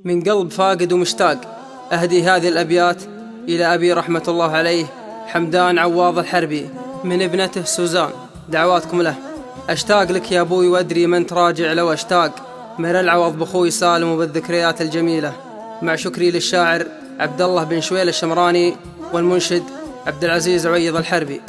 من قلب فاقد ومشتاق أهدي هذه الأبيات إلى أبي رحمة الله عليه حمدان عواض الحربي من ابنته سوزان. دعواتكم له. أشتاق لك يا أبوي وأدري من تراجع لو أشتاق، مر العوض بأخوي سالم وبالذكريات الجميلة، مع شكري للشاعر عبد الله بن شويل الشمراني والمنشد عبد العزيز عويض الحربي.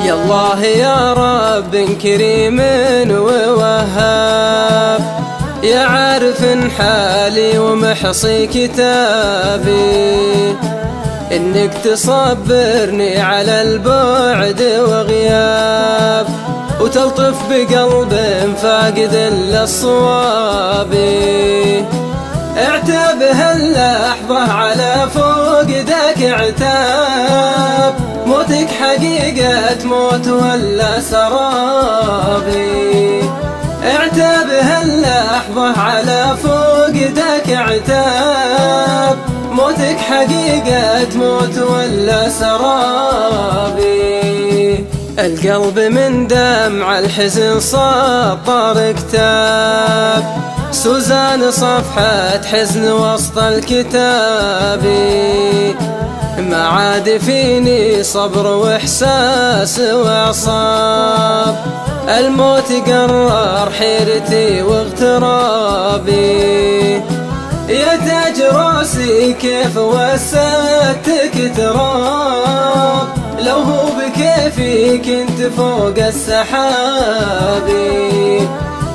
يا الله يا رب كريم ووهاب، يا عارف حالي ومحصي كتابي، إنك تصبرني على البعد وغياب، وتلطف بقلب فاقد للصواب، اعتاب هاللحظة على فقدك عتاب، موتك حقيقة موت ولا سرابي، اعتاب هاللحظة على فقدك عتاب، موتك حقيقة موت ولا سرابي، القلب من دمع الحزن سطر كتاب، سوزان صفحة حزن وسط الكتاب، ما عاد فيني صبر واحساس واعصاب، الموت قرر حيرتي واغترابي، يا تاج راسي كيف وسدتك تراب، لو هو بكيفي كنت فوق السحاب،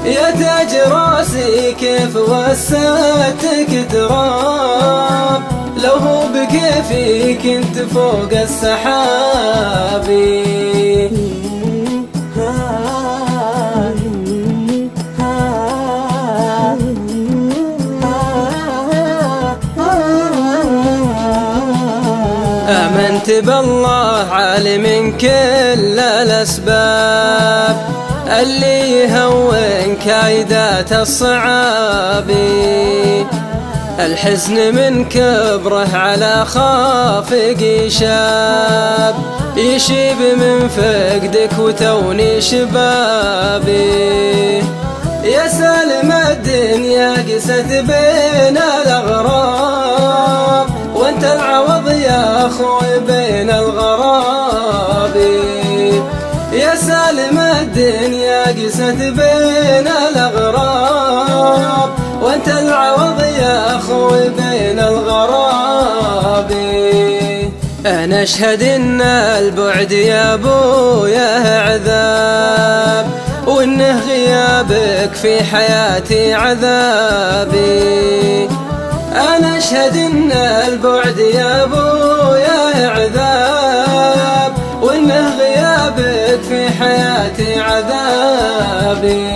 يا تاج راسي كيف وسدتك تراب، لو هو بكيفي كنت فوق السحاب. آمنت بالله عالم كل الأسباب، اللي يهون كايدات الصعاب، الحزن من كبره على خافق شاب، يشيب من فقدك وتوني شبابي، يا سالم الدنيا قست بين الأغراب، وانت العوض يا أخوي بين الغراب، يا سالم الدنيا قست بين الأغراب، وانت العوض يا أخوي بين الغراب، أنا أشهد إن البعد يا أبويا عذاب، وإنه غيابك في حياتي عذابي، أنا أشهد إن البعد يا أبويا عذاب، وإنه غيابك في حياتي عذابي.